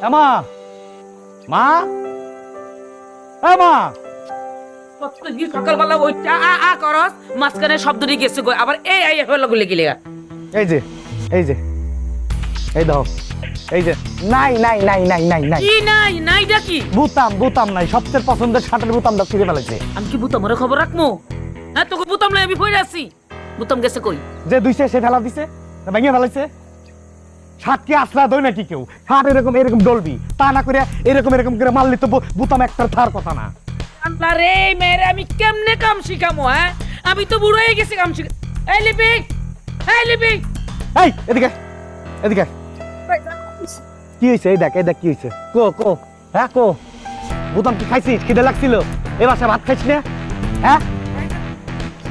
এমা মা এমা প্রত্যেকদিন সকালবেলা ওইটা আ করস মাঝখানে শব্দ দিয়ে গেছে গো আবার এই হলো গুলি গিলে এই যে এই যে এই দাও এই যে নাই নাই নাই নাই নাই নাই কি নাই নাইটা কি বুতাম বুতাম নাই সবচেয়ে পছন্দের শার্টের বুতামটা ছিঁড়ে ফেলেছে আমি কি বুতামের খবর রাখমু হ্যাঁ তোকে বুতাম নাই আমি কইরা আছি বুতাম গেছে কই যে দুইছে সে ফেলা দিছে ভেঙে ফেলাইছে শার্ট কি আসলা দই নাকি কেউ শার্ট এরকম এরকম ডলবি তা না করে এরকম করে মারলি তো বুতাম একটা থার কথা না আল্লাহ রে মেরে আমি কেমনে কাম শিখামু হ্যাঁ আমি তো বুড়ো হয়ে গেছি কাম শিখা এই লিপিক এই এদিকে এদিকে কি হয়েছে এই দেখ কি হয়েছে কো কো হ্যাঁ কো বুতাম কি খাইছিস খিদে লাগছিল এ বাসায় ভাত খাইছিস না হ্যাঁ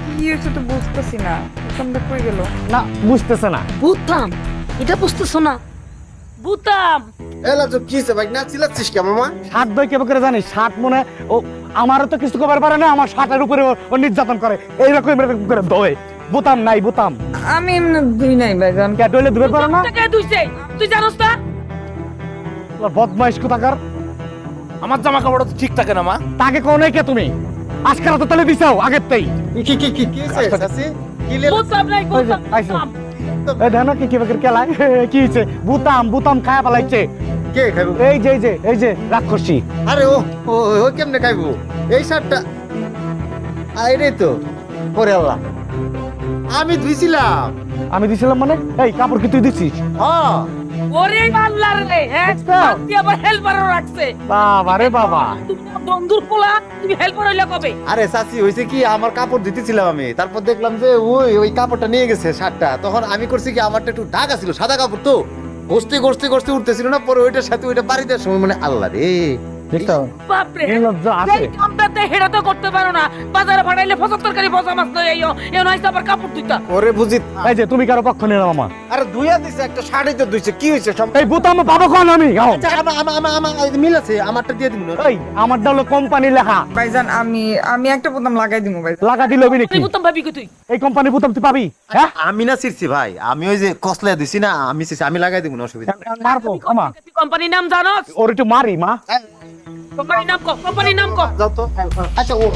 কি হয়েছে তো বুঝতেছি না তোমরা কই গেল না বুঝতেছে না বুতাম এটা বুঝতেছো না বুতাম এলা তো কিছে ভাই না চিল্লাচ্ছিস কেন মামা? শার্ট দই কেমন করে জানিস শার্ট মনে ও আমারও তো কিছু খবর পারে না আমার শার্টের উপরে ও নির্যাতন করে এইরকম এরকম করে দই বুতাম নাই বুতাম আমি এমনি দুই নাই ভাইজান কে ডইলে দুবের পারে না টাকা দুইছে তুই জানোস না বদমাইশ কোথাকার আমার জামা কাপড় তো ঠিক থাকে না মা। তাকে কোন কে তুমি আজকাল তো তাহলে দিছাও আগের তেই কি হইছে চাচি? কি লে বুতাম নাই বুতাম আইসো এই দেখো কি কি বকর কেলাই কি হইছে বুতাম বুতাম খায়া পালাইছে কে খাইবো? এই যে রাক্ষসী আরে ও কেমনে খাইবো? এই শার্টটা আইরে তো ওরে আল্লাহ আমি ধুইছিলাম। আমি দিছিলাম মানে এই কাপড় কি তুই দিছিস হ্যাঁ ওরে আল্লাহ রে হ্যাঁ তুই আবার হেল্পারও রাখছে বাবা রে বাবা তুমি না বন্ধুর পোলা তুমি হেল্পার হইলা কবে আরে চাচি হইছে কি আমার কাপড় দিতেছিলাম আমি তারপর দেখলাম যে ওই কাপড়টা নিয়ে গেছে শার্টটা তখন আমি করছি কি আমারটা একটু ঢাকা ছিল সাদা কাপড় তো গস্তে উঠতেছিল না পরে ওইটার সাথে ওইটা বাড়ি দেওয়ার সময় মানে আল্লাহ রে দেখছো বাপ রে এই লজ্জা আছে এই কামটাতে হেডা তো করতে পারো না বাজারে ভাড়াইলে 75 তরকারি বসা মাছ লই আইও এ নয় আবার কাপড় তুইতা ওরে বুঝি এই যে তুমি কারো পক্ষ নিয়ে নাও মামা আরে দুইয়া দিছে একটা শাড়ি তো দুইছে কি হইছে সব এই বুতাম পাবো কোন আমি গাও আচ্ছা আমার মিল আছে আমারটা দিয়ে দিবি না এই আমারটা হলো কোম্পানি লেখা ভাইজান আমি একটা বোতাম লাগাই দিমু ভাই লাগা দিলবি নাকি তুই বুতাম ভাবি কি তুই এই কোম্পানি বুতাম তুই পাবি হ্যাঁ আমি না ছিড়ছি ভাই আমি ওই যে কসলা দিছি না আমি ছিড়ছি আমি লাগাই দিব না অসুবিধা মারবো আমা তুই কোম্পানির নাম জানোস ওর একটু মারি মা কোম্পানির নাম কো যাও তো আচ্ছা ও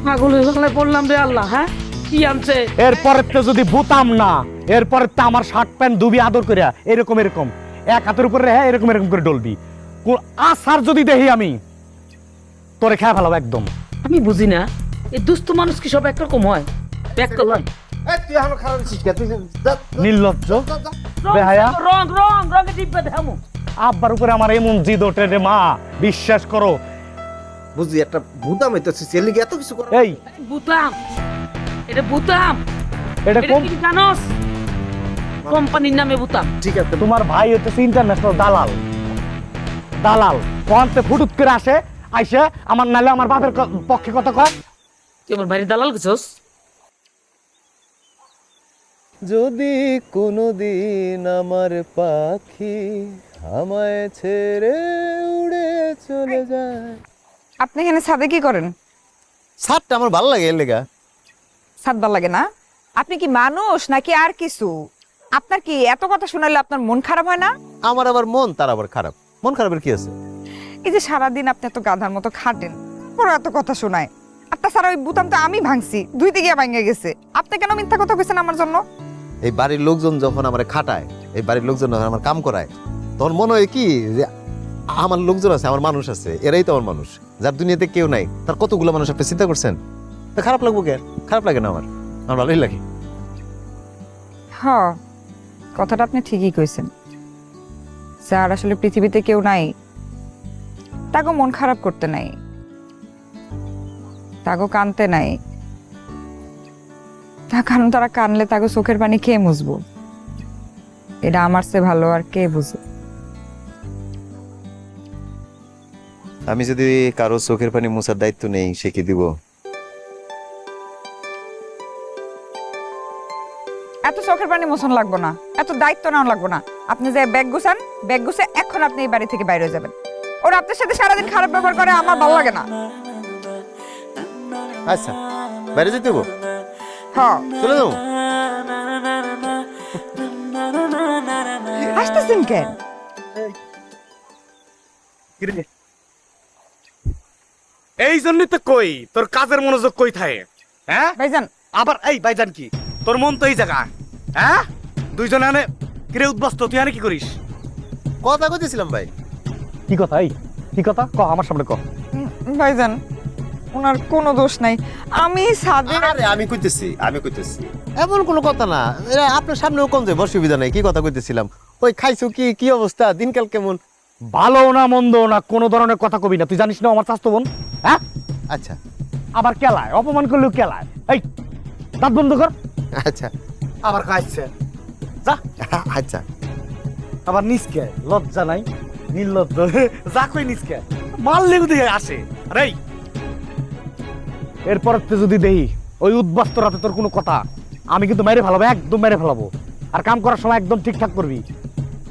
পাগল হয়ে গেলে বললাম রে আল্লাহ হ্যাঁ কি আনছে এরপরে তো যদি বুতাম না এরপরে তো আমার শার্ট প্যান্ট দুবি আদর করিয়া এরকম এক হাতের উপরে হ্যাঁ এরকম করে ডলবি আসার যদি দেখি আমি তোরে খেয়ে ফেলাবো একদম আমি বুঝি না এই দুস্থ মানুষ কি সব একরকম হয় ব্যাক করলাম এই তুই এখন খারাপ দিছিস কে তুই যা নির্লজ্জ বেহায়া রঙে টিপে দেখামু আব্বার উপরে আমার এমন জিদ ওঠে রে মা বিশ্বাস করো বুঝি একটা বুদাম হইতেছে সেলি এত কিছু করে এই বুতাম এটা বুতাম এটা এটা কি জানোস কোম্পানির নামে বুতাম ঠিক আছে তোমার ভাই হচ্ছে ইন্টারন্যাশনাল দালাল কোয়ান্তে ফুটুত করে আসে আইসে আমার নালে আমার বাপের পক্ষে কথা কয় তুই আমার ভাইয়ের দালাল গেছস যদি কোনোদিন আমার পাখি আমায় ছেড়ে উড়ে চলে যায়। আপনি এখানে ছাদে কি করেন শার্টটা আমার ভালো লাগে এর লেগা ছাদ ভাল লাগে না আপনি কি মানুষ নাকি আর কিছু আপনার কি এত কথা শোনালে আপনার মন খারাপ হয় না আমার আবার মন তার আবার খারাপ মন খারাপের কি আছে এই যে সারাদিন আপনি এত গাধার মতো খাটেন পরে এত কথা শোনায় আপনার সারা ওই বুতাম তো আমি ভাঙছি দুইতে গিয়ে ভাঙে গেছে আপনি কেন মিথ্যা কথা কইছেন আমার জন্য এই বাড়ির লোকজন যখন আমার খাটায় এই বাড়ির লোকজন যখন আমার কাম করায় তখন মনে হয় কি যে আমার লোকজন আছে আমার মানুষ আছে এরাই তো আমার মানুষ যার দুনিয়াতে কেউ নাই তার কতগুলো মানুষ আপনি চিন্তা করছেন তা খারাপ লাগবো কে খারাপ লাগে না আমার ভালোই লাগে হ্যাঁ কথাটা আপনি ঠিকই কইছেন যার আসলে পৃথিবীতে কেউ নাই তাকে মন খারাপ করতে নাই তাকে কানতে নাই তার কারণ তারা কানলে তাকে চোখের পানি খেয়ে মুছবো এটা আমার চেয়ে ভালো আর কে বুঝে আমি যদি কারো চোখের পানি মোছার দায়িত্ব নেই সে কি দিব এত চোখের পানি মোছন লাগবো না এত দায়িত্ব নেওয়া লাগবো না আপনি যে ব্যাগ গুছে এখন আপনি এই বাড়ি থেকে বাইরে হয়ে যাবেন ওরা আপনার সাথে সারাদিন খারাপ ব্যবহার করে আমার ভালো লাগে না আচ্ছা বাইরে যেতে হবো হ্যাঁ চলে যাবো হাসতেছেন কেন? এই জন্যই তো কই তোর কাজের মনোযোগ কই থাকে, হ্যাঁ? ভাইজান আবার এই ভাইজান কি তোর মন তো এই জায়গা, হ্যাঁ? দুইজনে আনে কিরে উদ্বস্ত, তুই আনে কি করিস? কথা কইতেছিলাম ভাই। কি কথা? এই কি কথা ক, আমার সামনে ক। ভাইজান ওনার কোনো দোষ নাই, আমি সাদে আরে আমি কইতেছি এমন কোনো কথা না, এরা আপনার সামনেও কোন যে অসুবিধা নাই। কি কথা কইতেছিলাম, ওই খাইছো কি, কি অবস্থা, দিনকাল কেমন? ভালো না মন্দ না কোনো ধরনের কথা কবি না, তুই জানিস না আমার স্বাস্থ্য বোন, হ্যাঁ? আচ্ছা আবার কেলায়, অপমান করলেও কেলায়। এই দাঁত বন্ধ কর। আচ্ছা আবার খাইছে যা, আচ্ছা আবার নিচকে লজ্জা নাই, নির্লজ্জ যা কই নিচকে মারলে দিকে আসে। আরে এরপর যদি দেই ওই উদ্বাস্ত রাতে তোর কোনো কথা, আমি কিন্তু মেরে ফেলাবো, একদম মেরে ফেলাবো। আর কাম করার সময় একদম ঠিকঠাক করবি।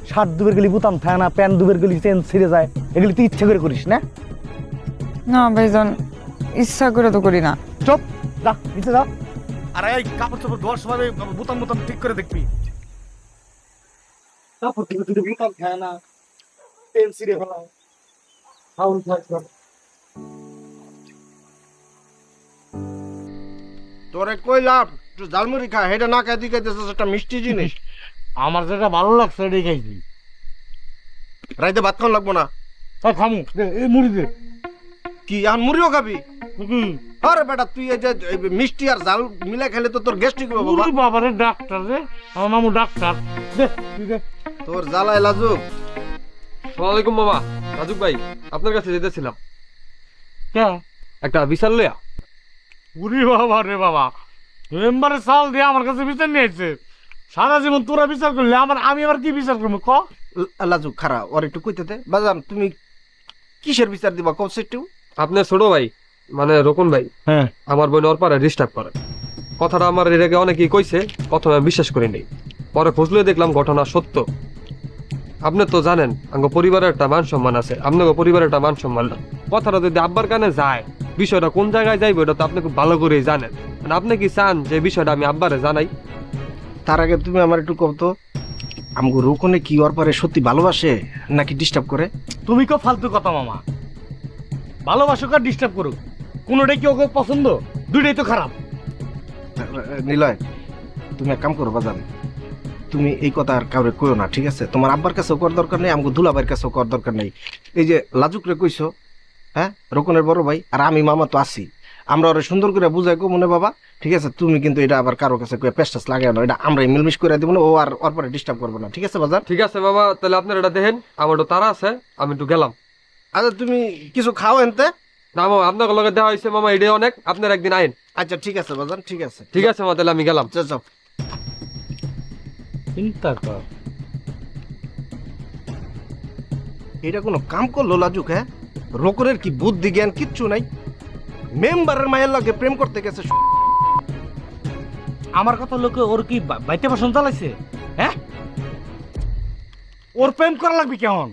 শার্ট দুবের গেলি বুতাম থাকে না, প্যান্ট দুবের গেলি চেন ছিঁড়ে যায়, এগুলি তুই ইচ্ছে করে করিস না? না ভাইজান, ইচ্ছা করে তো করি না। চুপ, যা নিচে যা। আর এই কাপড় চোপড় ধোয়ার সময় বুতাম বুতাম ঠিক করে দেখবি। কাপড় থেকে তুই বুতাম খায় না, পেন ছিঁড়ে ফেলাও, ফাউল খায়। তোরে কইলাম একটু ঝালমুড়ি খা, হেটা না খাইতে খাইতেছিস একটা মিষ্টি জিনিস। আমার যেটা ভালো লাগছে এটাই খাইছি। রাইতে ভাত খাওয়া লাগবো না। খামু এই মুড়ি দে। কি আর মুড়িও খাবি? আরে বেটা তুই এই যে এই মিষ্টি আর ঝাল মিলাই খেলে তো তোর গ্যাস্ট্রিক হবে বাবা। বাবারে ডাক্তার রে, আমার মামু ডাক্তার। দে তুই দে। তোর জ্বালায় লাজুক। আসসালামাইকুম মামা। রাজুক ভাই, আপনার কাছে যেতেছিলাম কে? একটা বিচার লইয়া। উরি বাবা রে বাবা, মেম্বারে সাল দিয়ে আমার কাছে বিচার নিয়েছে। সারা জীবন তোরা বিচার করলে আমি আবার কি বিচার করবো ক? লাজুক খারা ওর একটু কইতে দে। বাজান তুমি কিসের বিচার দিবা কও একটু? আপনার ছোট ভাই মানে রকুন ভাই হ্যাঁ আমার বোন ওর পারে ডিস্টার্ব করে। কথাটা আমার এর আগে অনেকেই কইছে, প্রথমে আমি বিশ্বাস করি নাই, পরে খুঁজলে দেখলাম ঘটনা সত্য। আপনি তো জানেন আঙ্গ পরিবারের একটা মান সম্মান আছে, আপনাকে পরিবারের একটা মান সম্মান না। কথাটা যদি আব্বার কানে যায়, বিষয়টা কোন জায়গায় যাইবে এটা তো আপনি খুব ভালো করেই জানেন। মানে আপনি কি চান যে বিষয়টা আমি আব্বারে জানাই? তার আগে তুমি আমার একটু কও তো, আমগো রুকনে কি ওর পারে সত্যি ভালোবাসে নাকি ডিস্টার্ব করে? তুমি কো ফালতু কথা মামা। ভালোবাসুক আর ডিস্টার্ব করুক, কোনোটাই কি ওকে পছন্দ? দুইটাই তো খারাপ। নিলয় তুমি এক কাম করো বাজান, তুমি এই কথা আর কাউরে কইও না, ঠিক আছে? তোমার আব্বার কাছেও করার দরকার নেই, আমগো দুলাভাইয়ের কাছেও করার দরকার নেই। এই যে লাজুক রে কইছো, হ্যাঁ রকনের বড় ভাই আর আমি মামা তো আছি, আমরা ওরা সুন্দর করে বুঝাই কো মনে বাবা, ঠিক আছে? তুমি কিন্তু এটা আবার কারো কাছে কয়ে পেস্টাস লাগাই না, এটা আমরা মিলমিশ করে দেবো না, ও আর ওর পরে ডিস্টার্ব করবো না, ঠিক আছে বাজান? ঠিক আছে বাবা, তাহলে আপনার এটা দেখেন, আমার একটু তারা আছে, আমি একটু গেলাম। আচ্ছা তুমি কিছু খাও এনতে? না মামা, আপনার লগে দেওয়া হয়েছে মামা, এটাই অনেক, আপনার একদিন আইন। আচ্ছা ঠিক আছে বাজান, ঠিক আছে। ঠিক আছে মা, তাহলে আমি গেলাম। যাও যাও। চিন্তা কর। এটা কোনো কাম করলো লাজুক? হ্যাঁ রোকরের কি বুদ্ধি জ্ঞান কিচ্ছু নাই, মেম্বারের মায়ের লগে প্রেম করতে গেছে। আমার কথা লোকে ওর কি বাইতে পছন্দ চালাইছে? হ্যাঁ ওর প্রেম করা লাগবে কেমন?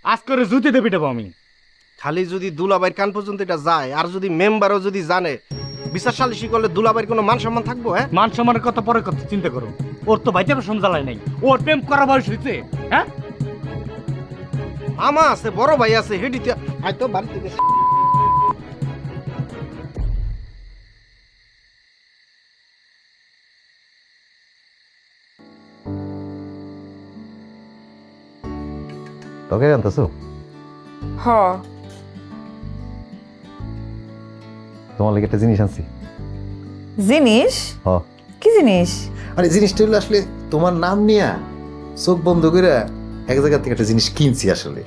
আজ করে জুতি দেবি দেবো আমি। খালি যদি দুলাভাইয়ের কান পর্যন্ত এটা যায়, আর যদি মেম্বারও যদি জানে, বিচার সালিশি করলে দুলাভাইয়ের কোনো মান সম্মান থাকবো? হ্যাঁ মান সম্মানের কথা পরে কথা চিন্তা করো। ওর তো বাইতে পছন্দ চালাই নাই, ওর প্রেম করা বয়স হয়েছে। হ্যাঁ মামা আছে, বড় ভাই আছে, হেডিতে হয়তো বাড়িতে গেছে। তোকে জানতেছো হ তোমার লাগে একটা জিনিস আনছি। জিনিস? হ কি জিনিস? আরে জিনিসটা হলো আসলে তোমার নাম নিয়া চোখ বন্ধ করে এক জায়গা থেকে একটা জিনিস কিনছি। আসলে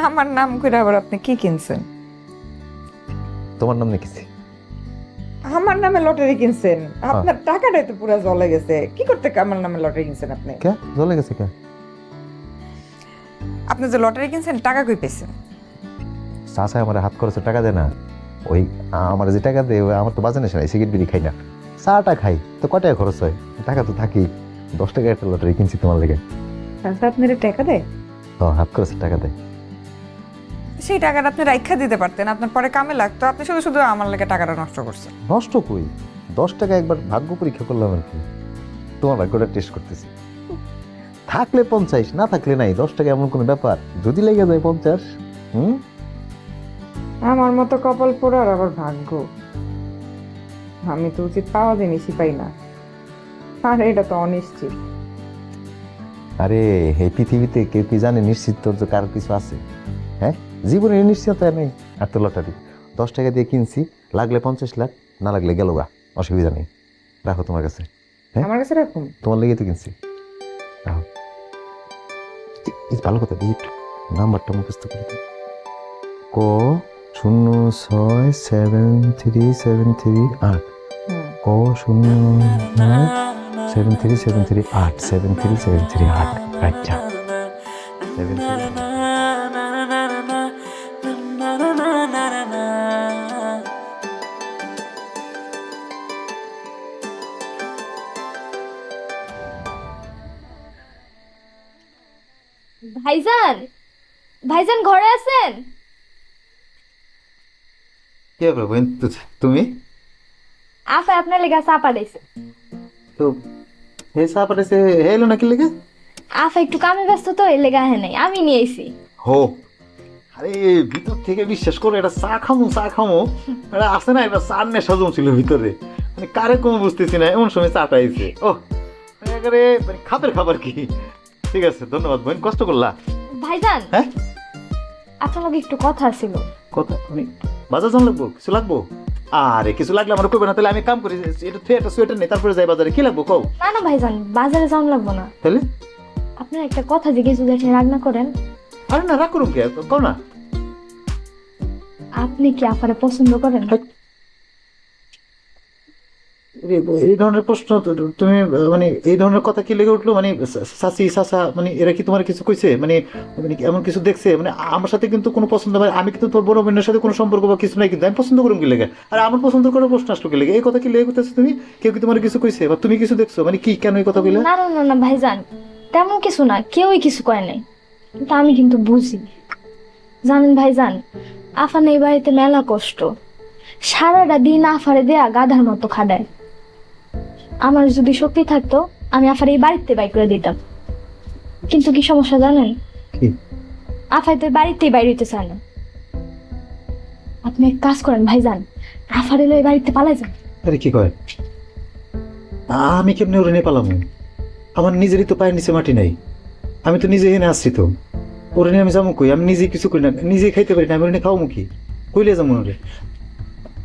আমার নাম করে আবার আপনি কি কিনছেন? তোমার নাম লিখেছি। আমার নামে লটারি কিনছেন? আপনার টাকাটাই তো পুরো জলে গেছে। কি করতে আমার নামে লটারি কিনছেন আপনি? কে জ্বলে গেছে? কে? আপনি যে লটারি কিনছেন টাকা কই পেয়েছেন? চাচা আমার হাত খরচে টাকা দেয় না, ওই আমার যে টাকা দেয় আমার তো বাজানে সারাই, সিগারেট বিড়ি খাই না, চাটা খাই, তো কয় টাকা খরচ হয়? টাকা তো থাকি। 10 টাকা একটা লটারি কিনছি তোমার লেগে। আপনার টাকা দেয়? হাত খরচের টাকা দেয়। সেই টাকাটা আপনি রাইখা দিতে পারতেন, আপনার পরে কামে লাগতো। আপনি শুধু শুধু আমার লেগে টাকাটা নষ্ট করছেন। নষ্ট কই, 10 টাকা একবার ভাগ্য পরীক্ষা করলাম আর কি, তোমার ভাগ্যটা টেস্ট করতেছি। থাকলে 50, না থাকলে নাই, 10 টাকা এমন কোনো ব্যাপার? যদি লেগে যায় 50, হুম? আমার মতো কপাল পোড়ার আবার ভাগ্য, আমি তো উচিত পাওয়া জিনিসই পাই না, আর এটা তো অনিশ্চিত। আরে এই পৃথিবীতে কেউ কি জানে নিশ্চিত তো কারো কিছু আছে? হ্যাঁ, জীবনে নিশ্চিত নেই। আর তো লটারি 10 টাকা দিয়ে কিনছি, লাগলে 50 লাখ, না লাগলে গেল গা, অসুবিধা নেই, রাখো তোমার কাছে। হ্যাঁ? আমার কাছে রাখুন। তোমার লেগে তো কিনছি, রাখো। এই ভালো কথা দিয়ে একটু নাম্বারটা মুখস্থ করে দিই। ক 067373 8, ক 097373 8, 7373 8, আচ্ছা 73। ভাইজান, ভাইজান ঘরে আছেন? কে বোন তুমি? আফা আপনার লেগে চা পাঠাইছে। তো হে চা পাঠাইছে, হে এলো নাকি লেগে? আফা একটু কামে ব্যস্ত তো, এর লেগে আহে নাই, আমি নিয়ে আইছি। হো, আরে ভিতর থেকে বিশ্বাস করো, এটা চা খামো এটা আসে না, এটা চার নেশা জমছিল ভিতরে, মানে কারে কোনো বুঝতেছি না, এমন সময় চাটা আইছে। ও একেবারে মানে খাপের খাবার কি। ঠিক আছে, ধন্যবাদ বোন, কষ্ট করলা। ভাইজান, হ্যাঁ আপনার লগে একটু কথা ছিল। কথা মানে বাজার যান লাগবো, কিছু লাগবো? আরে কিছু লাগলে আমার কইবে না, তাহলে আমি কাম করি, এটা থেকে একটা সোয়েটার নেই, তারপরে যাই বাজারে, কি লাগবো কও? না না ভাইজান, বাজারে যাওয়া লাগবো না। তাহলে আপনার একটা কথা জিজ্ঞেস যদি আপনি রাগ না করেন। আরে না, রাগ করুন কে, কও না। আপনি কি আফারে পছন্দ করেন? এই ধরনের প্রশ্ন তুমি মানে এই ধরনের কথা কি লেগে উঠলো? মানে চাচি চাচা মানে এরা কি তোমার কিছু কইছে? মানে মানে এমন কিছু দেখছে? মানে আমার সাথে কিন্তু কোনো পছন্দ, মানে আমি কিন্তু তোর বড় বোনের সাথে কোনো সম্পর্ক বা কিছু নাই, কিন্তু আমি পছন্দ করুন কি লেগে? আর আমার পছন্দ করার প্রশ্ন আসলো কি লেগে? এই কথা কি লেগে করতেছো তুমি? কেউ কি তোমার কিছু কইছে বা তুমি কিছু দেখছো? মানে কি, কেন এই কথা কইলে? না না না না ভাইজান, তেমন কিছু না, কেউই কিছু কয় নাই, কিন্তু আমি কিন্তু বুঝি। জানেন ভাইজান, আফান এই বাড়িতে মেলা কষ্ট, সারাটা দিন আফারে দেয়া গাধার মতো খাডায়। আমার যদি শক্তি থাকতো আমি আফার এই বাড়িতে বাই করে দিতাম, কিন্তু কি সমস্যা জানেন? কি? আফাই তো বাড়িতেই বাইরে হইতে চায় না। আপনি এক কাজ করেন ভাইজান, আফার এলো এই বাড়িতে পালাই যান। আরে কি কয়? আমি কেমনে ওরে নিয়ে পালাম? আমার নিজেরই তো পায়ের নিচে মাটি নাই, আমি তো নিজে এনে আসছি, তো ওরে নিয়ে আমি যাবো কই? আমি নিজে কিছু করি না, নিজে খাইতে পারি না, আমি ওরে নিয়ে খাওয়াবো কি? কইলে যাবো ওরে?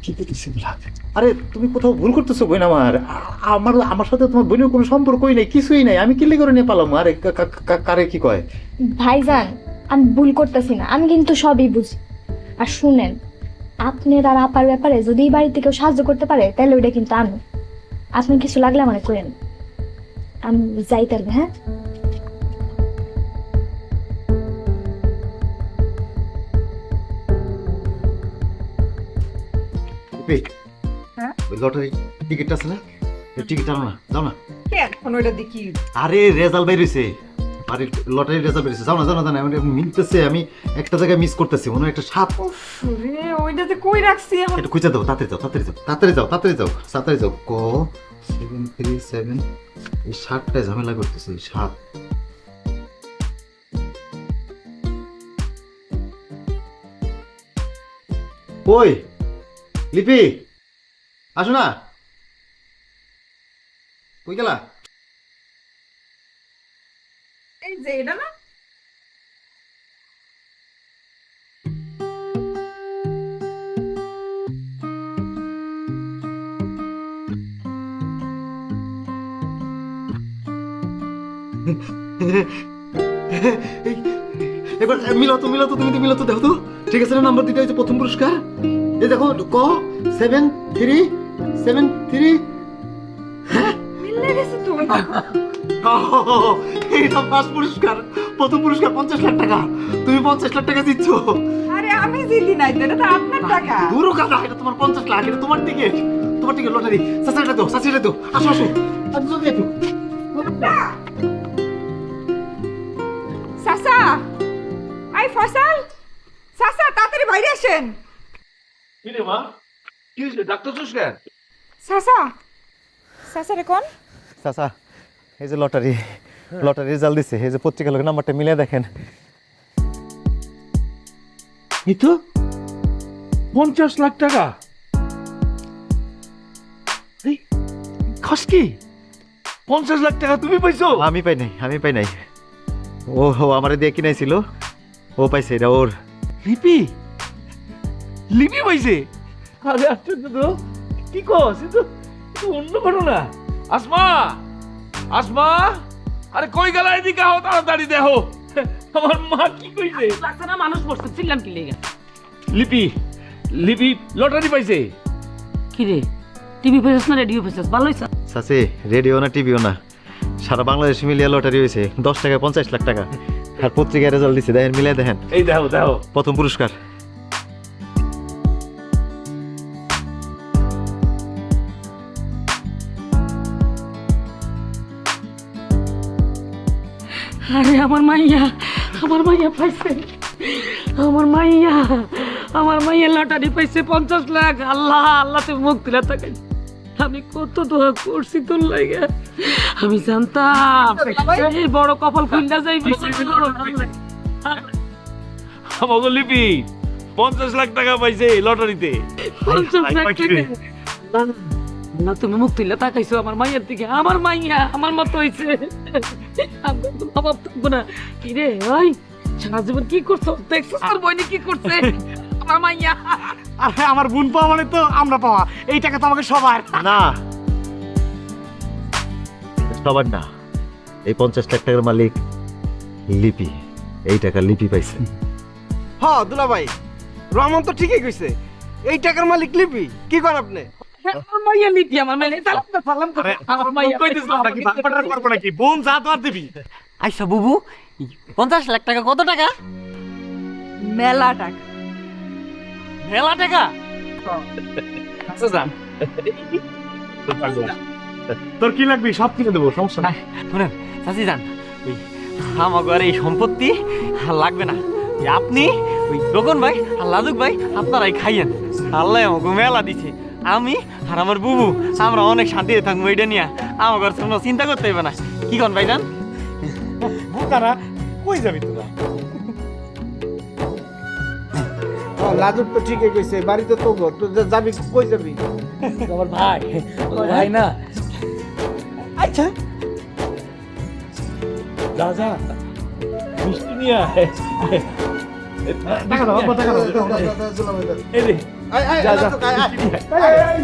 কি করতেছি? আরে তুমি কোথাও ভুল করতেছো বোন, আমার আমার সাথে তোমার বোনের কোনো সম্পর্কই নাই, কিছুই নাই, আমি কিলে করে নিয়ে পালাম? আরে কারে কি কয়? ভাইজান, আমি ভুল করতেছি না, আমি কিন্তু সবই বুঝি। আর শুনেন, আপনার আর আপার ব্যাপারে যদি এই বাড়িতে কেউ সাহায্য করতে পারে তাহলে ওইটা কিন্তু আমি। আপনি কিছু লাগলে আমার করেন, আমি যাই তাহলে। হ্যাঁ, হ্যাঁ? ওই লটারি টিকিটটা আছে না, টিকিট আনো না, যাও না। এখন ওইটা দেখি। আরে রেজাল্ট বের হইছে, আরে লটারি রেজাল্ট বের হইছে, যাও না যাও না যাও না, আমি মিলতেছে, আমি একটা জায়গায় মিস করতেছি, মনে হয় একটা সাপ। রে ওইটাতে কই রাখছি এখন? একটু খুঁজে দাও, তাড়াতাড়ি যাও তাড়াতাড়ি যাও তাড়াতাড়ি যাও তাড়াতাড়ি যাও তাড়াতাড়ি যাও। ক 737, এই সাপটায় ঝামেলা করতেছে, এই সাপ। ওই লিপি, আসো না, কই গেলা? এই যে এটা না, এবার মিলাতো তুমি তো মিলাতো, দেখো তো ঠিক আছে না? নাম্বার দুইটা হচ্ছে প্রথম পুরস্কার, এই দেখো ক 7373। মিলে গেছে তো। এটা ফার্স্ট পুরস্কার, প্রথম পুরস্কার 50 লাখ টাকা, তুমি 50 লাখ টাকা দিচ্ছ। আরে আমি জিতি নাই তো, এটা তো আপনার টাকা। দূরও কথা, এটা তোমার 50 লাখ, এটা তোমার টিকিট, তোমার টিকিট লটারি। চাচাটা তো আসো আসো, জলদি একটু। চাচা, আই ফয়সাল, চাচা তাড়াতাড়ি বাইরে আসেন। কি রে মা, কি হয়েছে? ডাক্তার কেন? চাচা, চাচা রে কোন? চাচা এই যে লটারি, লটারি রেজাল্ট দিছে, এই যে পত্রিকা লোকের নাম্বারটা মিলে দেখেন। এই তো 50 লাখ টাকা। এই খাস কি 50 লাখ টাকা তুমি পাইছো? আমি পাই নাই। ও আমারে দিয়ে কিনাইছিল, ও পাইছে, এটা ওর। লিপি লিপি পাইছে? আরে আশ্চর্য তো, কি কস? এ তো অন্য ঘটনা। আসমা, আসমা, আরে কই গেলা? এদিকে আও, তাড়াতাড়ি দেখো আমার মা কি কইছে। লাগছে না, মানুষ পড়ছে, চিল্লাম কি লেগে? লিপি লিপি লটারি পাইছে। কি রে, টিভি পেছাস না রেডিও পেছাস? ভালো হয়েছে। চাচি, রেডিও না টিভিও না, সারা বাংলাদেশ মিলিয়ে লটারি হয়েছে 10 টাকায় 50 লাখ টাকা। আর পত্রিকায় রেজাল্ট দিছে, দেখেন মিলে দেখেন। এই দেখো দেখো, প্রথম পুরস্কার। আরে আমার মাইয়া পাইছে, আমার মাইয়া লটারি পাইছে 50 লাখ। আল্লাহ আল্লাহ, তুমি মুখ দিলা তাকে। আমি কত দোয়া করছি তোর লাগে, আমি জানতাম এই বড় কপাল খুললা যাইবি। আমাকে লিপি 50 লাখ টাকা পাইছে লটারিতে। 50 লাখ টাকা? না, তুমি মুখ তুললে তাকাইছো আমার মাইয়ার দিকে। আমার মাইয়া আমার মতো হয়েছে, অভাব থাকবো না। কি রে ওই সারা জীবন কি করছো? দেখছো তোর বইনি কি করছে আমার মাইয়া? আরে আমার বোন পাওয়া মানে তো আমরা পাওয়া, এই টাকা তো আমাকে সবার না, সবার না, এই 50 লাখ টাকার মালিক লিপি। এই টাকা লিপি পাইছে। হ্যাঁ দুলা ভাই, রহমান তো ঠিকই কইছে, এই টাকার মালিক লিপি। কি করেন আপনি? আমার মাইয়া লিপি, আমার মাইয়া সালাম তো আমার মাইয়া করবো নাকি? বোন যা তো আর দিবি। আচ্ছা বুবু, 50 লাখ টাকা কত টাকা? মেলা টাকা। মেলা টাকা? আচ্ছা যান, তোর কি লাগবে সব কিনে দেবো, সমস্যা নাই। শুনেন চাচি যান, ওই আমাকে আর এই সম্পত্তি লাগবে না। আপনি ওই রোকন ভাই আর লাজুক ভাই আপনারাই খাইয়েন। আল্লাহ আমাকে মেলা দিছে, আমি আর আমার বুবু আমরা অনেক শান্তিতে থাকবো। এটা নিয়ে আমাকে আর কোনো চিন্তা করতে হবে না। কি কন ভাই যান? বুকারা কই যাবি তোরা? লাজুক তো ঠিকই কইছে, বাড়িতে তো গো, তুই যাবি কই যাবি? আমার ভাই, ভাই না। আচ্ছা যা যা, মিষ্টি নিয়ে আয়। টাকা দাও, টাকা দাও। এই রে, যা যা, মিষ্টি নিয়ে আয়।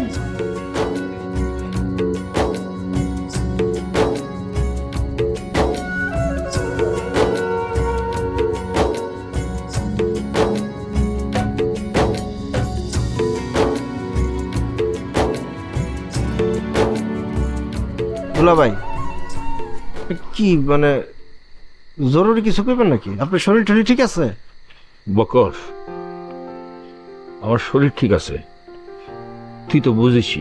দুলা ভাই, কি মানে জরুরি কিছু কইবেন নাকি? আপনার শরীর টরীর ঠিক আছে? বকর, আমার শরীর ঠিক আছে, তুই তো বুঝেছি।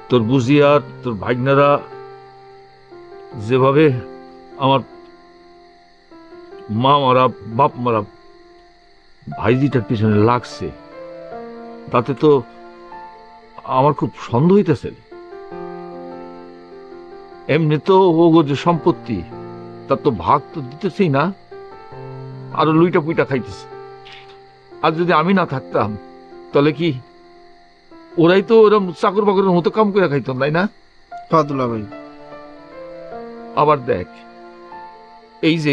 তোর বুঝিয়া তোর ভাইনারা যেভাবে আমার মা মারা বাপ মারা ভাইজিটার পিছনে লাগছে, তাতে তো আমার খুব সন্দেহ হইতেছে। এমনি তো ওগো যে সম্পত্তি, তার তো ভাগ তো দিতেছেই না, আরো লুইটা পুইটা খাইতেছে। আর যদি আমি না থাকতাম তাহলে কি ওরাই তো ওরকম চাকর বাকরের মতো কাম করে খাইতাম, তাই না? হ্যাঁ দুলা ভাই। আবার দেখ, এই যে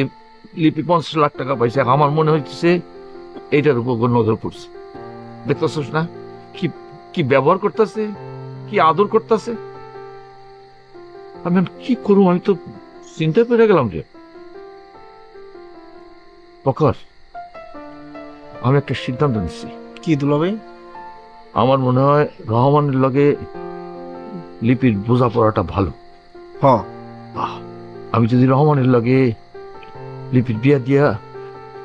লিপি 50 লাখ টাকা পাইছে, আমার মনে হচ্ছে এইটার উপর নজর পড়ছে। দেখতেছিস না কি কি ব্যবহার করতেছে, কি আদর করতেছে। আমি কি করবো, আমি তো চিন্তায় পেরে গেলাম রে। বকর, আমি একটা সিদ্ধান্ত নিচ্ছি। কি দুলা ভাই? আমার মনে হয় রহমানের লগে লিপির বোঝাপড়াটা ভালো। হ্যাঁ, আমি যদি রহমানের লগে লিপির বিয়া দিয়া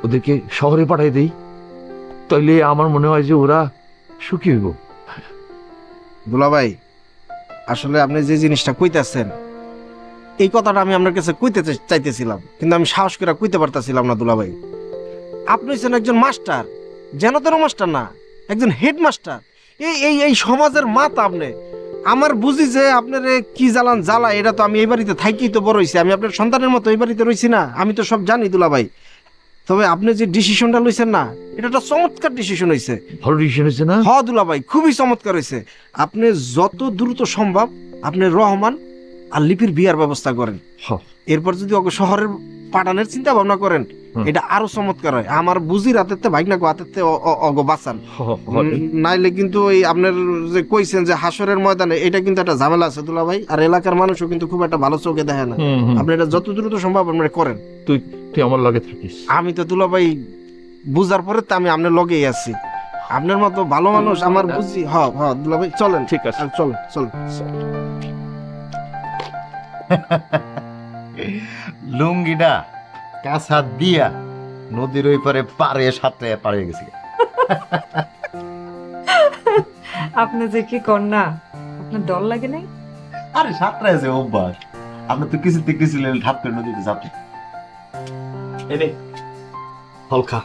ওদেরকে শহরে পাঠাই দেই, তাহলে আমার মনে হয় যে ওরা সুখী হইব। দুলা ভাই, আসলে আপনি যে জিনিসটা কইতেছেন, এই কথাটা আমি আপনার কাছে কইতে চাইতেছিলাম, কিন্তু আমি সাহস করে কইতে পারতেছিলাম না দুলা ভাই। আপনি হচ্ছেন একজন মাস্টার, যেন তেন মাস্টার না, একজন হেডমাস্টার। এই এই এই সমাজের মাতা আপনি। আমার বুঝি যে আপনার কি জ্বালান জ্বালা, এটা তো আমি এই বাড়িতে থাকি তো বড় হয়েছি, আমি আপনার সন্তানের মতো এই বাড়িতে রয়েছি না, আমি তো সব জানি দুলাভাই। তবে আপনি যে ডিসিশনটা লইছেন না, এটা একটা চমৎকার ডিসিশন হয়েছে। ভালো ডিসিশন হয়েছে না? হ দুলাভাই, খুবই চমৎকার হয়েছে। আপনি যত দ্রুত সম্ভব আপনি রহমান আর লিপির বিয়ার ব্যবস্থা করেন। এরপর যদি ওকে শহরের পাঠানোর চিন্তা ভাবনা করেন, এটা আরো চমৎকার হয়। আমার বুঝি রাতের ভাগনা হাতের অগ বাঁচান, নাইলে কিন্তু এই আপনার যে কইছেন যে হাসরের ময়দানে, এটা কিন্তু একটা ঝামেলা আছে দুলাভাই। আর এলাকার মানুষও কিন্তু খুব একটা ভালো চোখে দেখে না। আপনি এটা যত দ্রুত সম্ভব আপনারা করেন। তুই আমার লগে থাকিস। আমি তো দুলাভাই বুঝার পরে তো আমি আপনার লগেই আছি। আপনার মতো ভালো মানুষ আমার বুঝি। হ হ দুলাভাই চলেন। ঠিক আছে, চলেন চলেন। লুঙ্গিটা কাঁচা দিয়া নদীর ওই পারে পারে সাঁতরে পারে গেছি। আপনি যে কি কর না, আপনার ডর লাগে নাই? আরে সাঁতরায় যে অভ্যাস, আপনি তো কিছুতে কিছু ঠাপ করে নদীতে যাতে। ফল খা,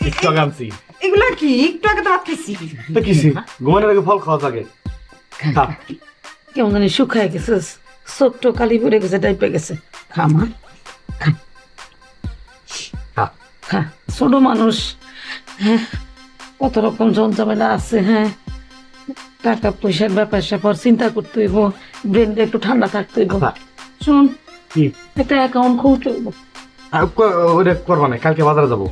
একটু আগে আনছি। এগুলা কি একটু আগে তো ভাত খাইছি। তো কিসি ঘুমানোর আগে ফল খাওয়া থাকে। কেমন জানি শুকায় গেছিস, চোখ কালি পড়ে গেছে, টাইপে গেছে। খামা খা, ছোট মানুষ, হ্যাঁ কত রকম ঝঞ্ঝামেলা আছে। হ্যাঁ, টাকা পয়সার ব্যাপার স্যাপার চিন্তা করতে হইব, ব্রেনটা একটু ঠান্ডা থাকতে হইব। শুন, একটা অ্যাকাউন্ট খুলতে হইব। ওটা করবা না, কালকে বাজারে যাবো।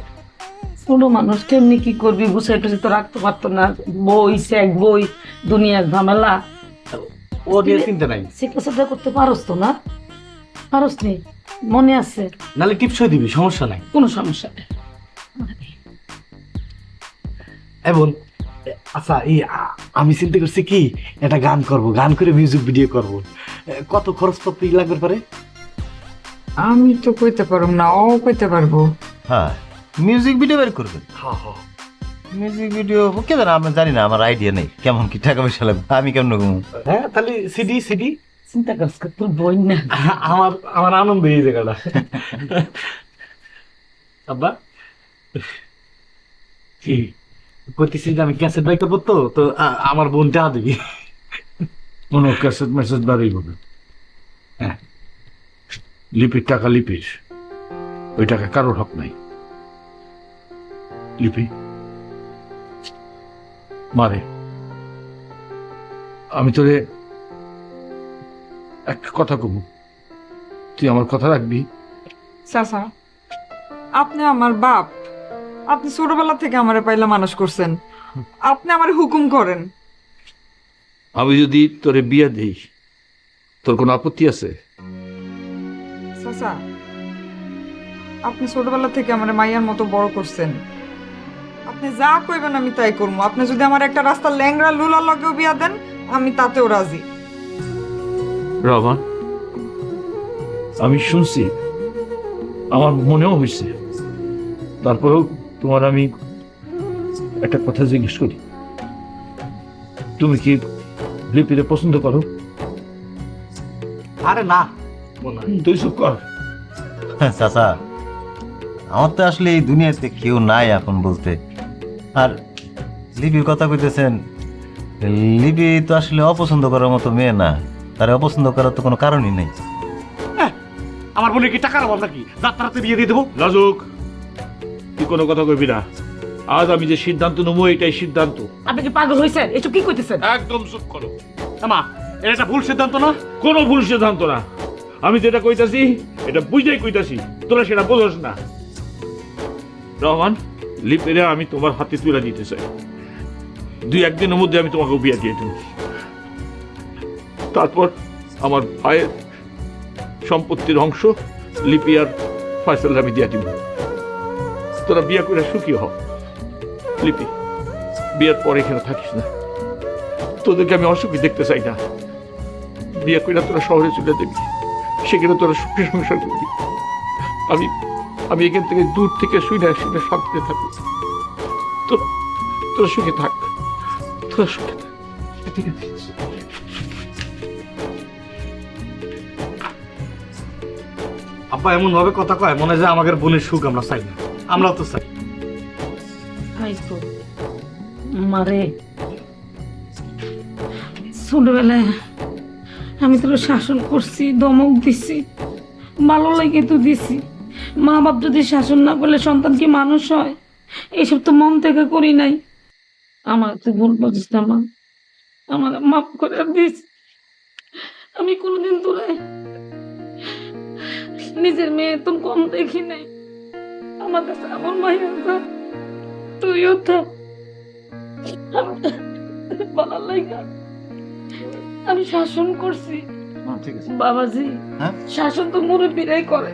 ছোট মানুষ কেমনি কি করবি, বুঝে টুসে তো রাখতে পারতো না। বই স্যাক বই, দুনিয়ার ঝামেলা। ও নিয়ে চিন্তা নাই। চিকিৎসাটা করতে পারস তো না? পারস নি? মনে আছে? নালে টিপসই দিবি, সমস্যা নাই। কোনো সমস্যা নেই। এবং আচ্ছা এই আমি চিন্তা করছি কি, একটা গান করব, গান করে মিউজিক ভিডিও করব। কত খরচপত্র লাগবে পারে? আমি তো কইতে পারব না, ও কইতে পারবো। হ্যাঁ, মিউজিক ভিডিও বের করবেন। হ্যাঁ হ্যাঁ, মিউজিক ভিডিও কে জানে, আমি জানি না, আমার আইডিয়া নেই কেমন কি টাকা পয়সা লাগবে, আমি কেমন ঘুমু। হ্যাঁ তাহলে সিডি সিডি চিন্তা করছ তোর বই না। আমার আনন্দ এই জায়গাটা। আব্বা কি করতেছি যে আমি ক্যাসেট বাই করবো, তো আমার বোন টাকা দিবি। কোনো ক্যাসেট মেসেজ বাড়ি হবে। হ্যাঁ, লিপির টাকা লিপির, ওই টাকা কারোর হক নাই। লিপি মারে, আমি তোরে একটা কথা কব, তুই আমার কথা রাখবি। চাচা, আপনি আমার বাপ, আপনি ছোটবেলা থেকে আমারে পাইলা মানুষ করছেন, আপনি আমার হুকুম করেন। আমি যদি তোরে বিয়ে দেই, তোর কোনো আপত্তি আছে? চাচা, আপনি ছোটবেলা থেকে আমার মাইয়ার মতো বড় করছেন, আপনি যা কইবেন আমি তাই করবো। আপনি যদি আমার একটা রাস্তা ল্যাংড়া লুলার লগেও বিয়া দেন, আমি তাতেও রাজি। রহমান, আমি শুনছি, আমার মনেও হয়েছে, তারপরেও তোমার আমি একটা কথা জিজ্ঞেস করি, তুমি কি লিপিরে পছন্দ করো? আরে না, তুই চুপ কর। চাচা, আমার তো আসলে এই দুনিয়াতে কেউ নাই এখন বলতে। আর লিপির কথা কইতেছেন, লিপি তো আসলে অপছন্দ করার মতো মেয়ে না, তার অপছন্দ করার তো কোনো কারণই নেই। আমার বোনের কি টাকার অভাব নাকি যাত্রাতে বিয়ে দিয়ে দেবো? রাজুক, তুই কোনো কথা কইবি না। আজ আমি যে সিদ্ধান্ত নেবো, এটাই সিদ্ধান্ত। আপনি কি পাগল হয়েছেন? এসব কি কইতেছেন? একদম চুপ করো। মা, এটা একটা ভুল সিদ্ধান্ত না? কোনো ভুল সিদ্ধান্ত না, আমি যেটা কইতাছি এটা বুঝেই কইতাছি, তোরা সেটা বোঝস না। রহমান, লিপেরে আমি তোমার হাতে তুলে দিতে চাই। 2-1 দিনের মধ্যে আমি তোমাকে বিয়ে দিয়ে দেব। তারপর আমার ভাইয়ের সম্পত্তির অংশ লিপি আর ফয়সাল আমি দিয়ে দিব। তোরা বিয়ে করে সুখী হ। লিপি, বিয়ের পর এখানে থাকিস না, তোদেরকে আমি অসুখী দেখতে চাই না। বিয়ে করে তোরা শহরে চলে দেবি, সেখানে তোরা সুখী সংসার করবি। আমি এখান থেকে দূর থেকে শুনে শান্তিতে থাকবো। তোরা সুখে থাক, তোরা সুখে থাক। ঠিক আছে? আব্বা এমন ভাবে কথা কয়, মনে হয় আমাদের বোনের সুখ আমরা চাই না। আমরাও তো চাই। মারে ছোটবেলায় আমি তোর শাসন করছি, দমক দিছি, ভালো লাগে তো দিছি। মা বাপ যদি শাসন না করলে সন্তান কি মানুষ হয়? এইসব তো মন থেকে করি নাই। আমার তুই ভুল বুঝিস না মা, আমার মাফ করে দিস। আমি কোনোদিন তোরে নিজের মেয়ে তো কম দেখি নাই। আমার কাছে আমার মায়ের থাক, তুইও থাক। ভালো লাগে আমি শাসন করছি ঠিক আছে বাবাজি। হ্যাঁ? শাসন তো মুরব্বীরাই করে,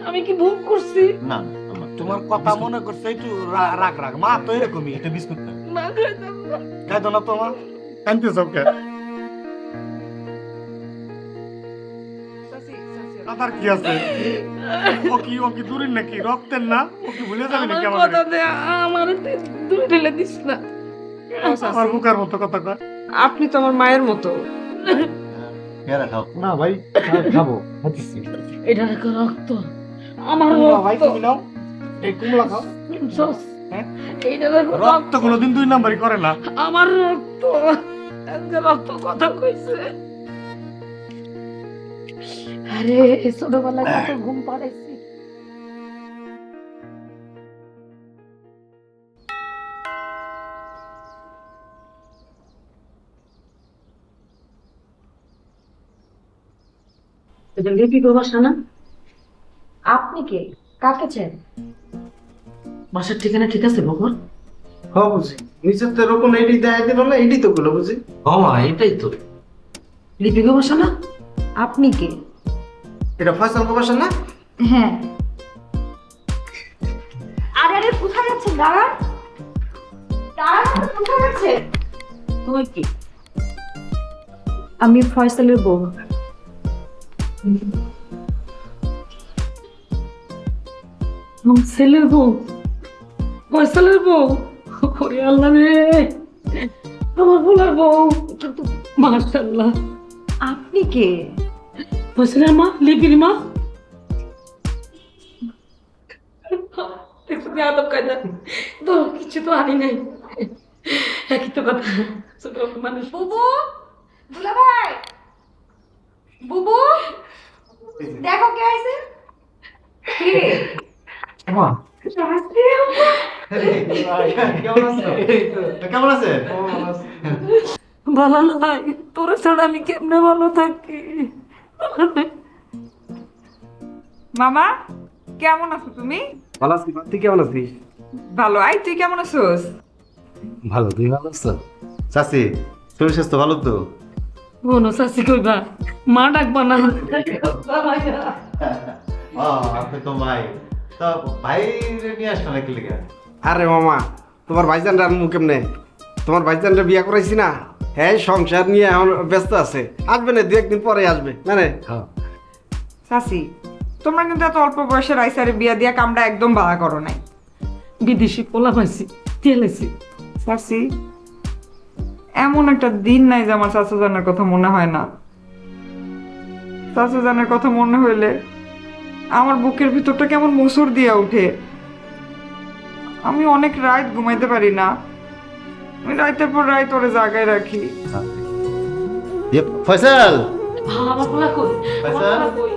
আমি কি ভুল করছি? না তোমার কথা মনে করছে একটু রাগ রাগ, মা তো এরকমই, এটা বিস্কুট না না খাইতাম না। খাইতো না তোমার কানতে সব কে কথার কি আছে? ও কি দূরের নাকি, রক্তের না? ও কি ভুলে যাবে নাকি আমার আমাদের? কথা দে, আমার দূরে ঠেলে দিস না। আমার বুকার মতো কথা কয়। আপনি তো আমার মায়ের মতো। পেয়ারা খাও না ভাই, খাবো, খাচ্ছি। এটা দেখো রক্ত, আমার ভাই রক্ত। তুমি নাও, এই কুমড়া খাও। সস, হ্যাঁ? এইটা দেখো রক্ত রক্ত, কোনোদিন 2 নাম্বারই করে না। আমার রক্ত। আজকে রক্ত কথা কইছে। আরে ছোটবেলায় কত ঘুম পাড়াইছি। এটা লিপি গো বাসা না? আপনি কে? কাকে চান? বাসার ঠিকানা ঠিক আছে বকর? হ্যাঁ বুঝি, নিচের তো এরকম এইটি দেখাই দিল না, এইটি তো গুলো বুঝি। মামা এটাই তো। লিপি গো বাসা না? আপনি কে? এটা ফয়সাল বাসা না? হ্যাঁ। আরে আরে কোথায় যাচ্ছেন? দাঁড়ান দাঁড়ান, কোথায় যাচ্ছেন? তুই কি? আমি ফয়সালের বউ। আমার ছেলের বউ, ফয়সালের বউ। ওরে আল্লাহ রে, আমার বলার বউ। কিন্তু মাশাআল্লাহ। আপনি কে? ফয়সালের মা, লিপির মা। দেখো তুই আদব কায়দা তো কিছু তো আনি নাই। একই তো কথা, ছোট মানুষ। বুবু, দুলা ভাই, বুবু, দেখো কে আইছে। কে? কেমন আছে? ভালো নাই, তোর ছাড়া আমি কেমনে ভালো থাকি? মামা কেমন আছো তুমি? ভালো আছি, তুই কেমন আছিস? ভালো। আই তুই কেমন আছোস? ভালো, তুই ভালো আছো? চাচি শরীর স্বাস্থ্য ভালো তো? বোন শাসি কইবা, মা ডাকবা না? আপনি তো ভাই, তো ভাই নিয়ে আসলো নাকি লিখে? আরে মামা, তোমার ভাইজানরা আনমু কেমনে? তোমার ভাইজানরা বিয়া করাইছি না, হ্যাঁ সংসার নিয়ে এখন ব্যস্ত আছে, আসবে না 2-1 দিন পরে আসবে মানে। চাচি, তোমরা কিন্তু এত অল্প বয়সে রাইসারে বিয়া দিয়া কামটা একদম বাধা করো নাই। বিদেশি পোলা পাইছি, তেলেছি। চাচি, এমন একটা দিন নাই যে আমার চাচা জানের কথা মনে হয় না। চাচা জানের কথা মনে হইলে আমার বুকের ভিতরটা কেমন মুসুর দিয়া উঠে। আমি অনেক রাত ঘুমাইতে পারি না, আমি রাতের পর রাত ওরে জাগায় রাখি। ফয়সাল, আমার পোলা কই? আমার ফয়সাল? পোলা কই?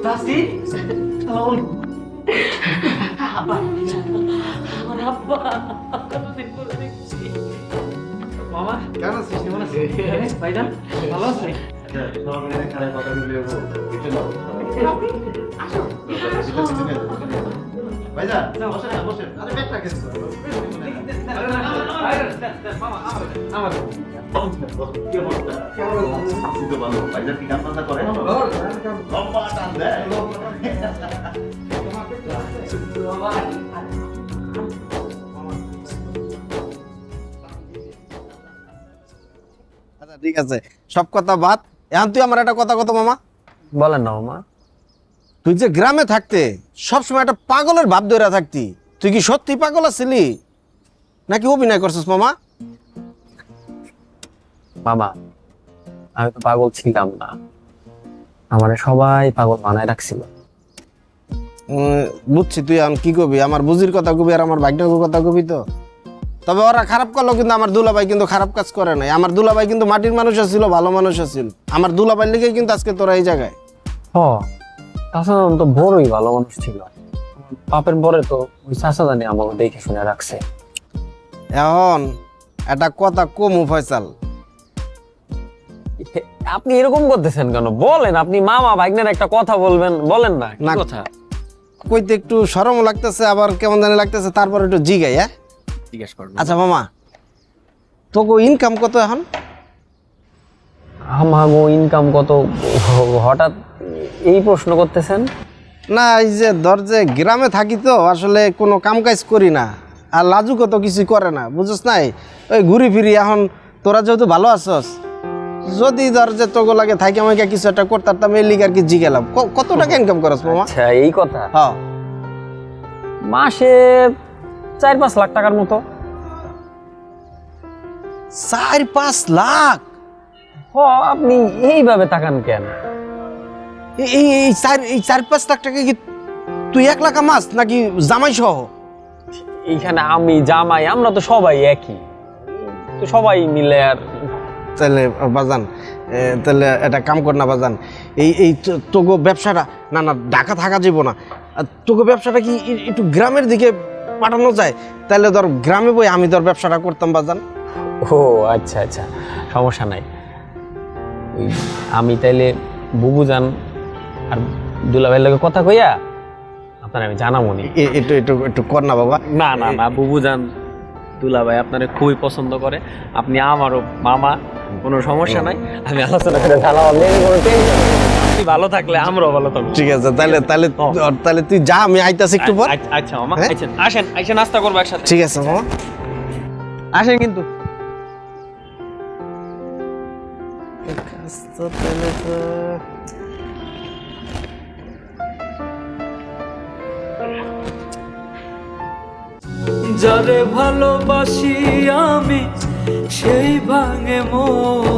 চাচি আমার আব্বা, কতদিন পরে দেখছি। মামা কেমন আছিস? কেমন আছিস? ভাইজান ভালো আছে? ভাইজান বসেন না, বসেন। আরে ব্যাগটা কেন? ভাইজান কি কাম বান্না করে? লম্বা টান দেয়। আচ্ছা ঠিক আছে, সব কথা বাদ। এখন তুই আমার একটা কথা কত মামা। বলেন না মামা। তুই যে গ্রামে থাকতে সবসময় একটা পাগলের ভাব ধরে থাকতি, তুই কি সত্যি পাগল আছিলি নাকি অভিনয় করছিস মামা? মামা আমি তো পাগল ছিলাম না, আমার সবাই পাগল বানায় রাখছিল। বুঝছি, তুই এখন কি কবি, আমার বুঝির কথা কবি আর আমার ভাগ্নের কথা কবি। তো তবে ওরা খারাপ করলো, কিন্তু আমার দুলাভাই কিন্তু খারাপ কাজ করে নাই। আমার দুলাভাই কিন্তু মাটির মানুষ ছিল, ভালো মানুষ ছিল। আমার দুলাভাই লিগে কিন্তু আজকে তোরা এই জায়গায়। হ চাচা তো বড়ই ভালো মানুষ ছিল, বাপের পরে তো ওই চাচা জানি আমাকে দেখে শুনে রাখছে। এখন একটা কথা কমু ফয়সাল, আপনি এরকম করতেছেন কেন? বলেন, আপনি মামা ভাগ্নের একটা কথা বলবেন, বলেন না কি না। কথা। কইতে একটু শরমও লাগতেছে, আবার কেমন জানি লাগতেছে, তারপর একটু জিগাই। হ্যাঁ জিজ্ঞেস করবেন। আচ্ছা মামা, তোকে ইনকাম কত এখন? আমাগো ইনকাম কত? হঠাৎ এই প্রশ্ন করতেছেন? না, এই যে ধর যে গ্রামে থাকি তো আসলে কোনো কাম কাজ করি না, আর লাজুকও তো কিছু করে না, বুঝছ নাই? ওই ঘুরি ফিরি। এখন তোরা যেহেতু ভালো আছস, যদি ধর যে তোকে লাগে থাকি আমাকে কিছু একটা করতাম, এই লিগে আর কি জিগেলাম। কত টাকা ইনকাম করস মামা? আচ্ছা এই কথা। হ্যাঁ, মাসে 4-5 লাখ টাকার মতো। 4-5 লাখ? হ, আপনি এইভাবে তাকান কেন? এই 4-5 লাখ টাকা কি তুই একলা কামাস নাকি জামাই সহ? এইখানে আমি জামাই আমরা তো সবাই একই, তো সবাই মিলে। আর তাহলে বাজান, তাহলে একটা কাম কর না বাজান, এই তোগো ব্যবসাটা না না ঢাকা থাকা যাব না, তোগো ব্যবসাটা কি একটু গ্রামের দিকে পাঠানো যায়? তাহলে ধর গ্রামে বই আমি ধর ব্যবসাটা করতাম বাজান। ও আচ্ছা আচ্ছা, সমস্যা নাই। ওই আমি তাইলে বুবু যান আর দুলাভাইয়ের লগে কথা কইয়া আপনার আমি জানাবো নি। একটু একটু একটু কর না বাবা। না না না, বুবু যান দুলাভাই আপনারে খুবই পছন্দ করে, আপনি আমারও মামা, কোনো সমস্যা নাই। আমি আলোচনা করে জানাবো, আপনি ভালো থাকলে আমরাও ভালো থাকবো। ঠিক আছে, তাহলে তাহলে তাহলে তুই যা, আমি আইতাছি একটু পর। আচ্ছা মামা, হ্যাঁ? আসেন আসেন নাস্তা করবো একসাথে। ঠিক আছে মামা, আসেন কিন্তু। যারে ভালোবাসি আমি সেই ভাঙে মন,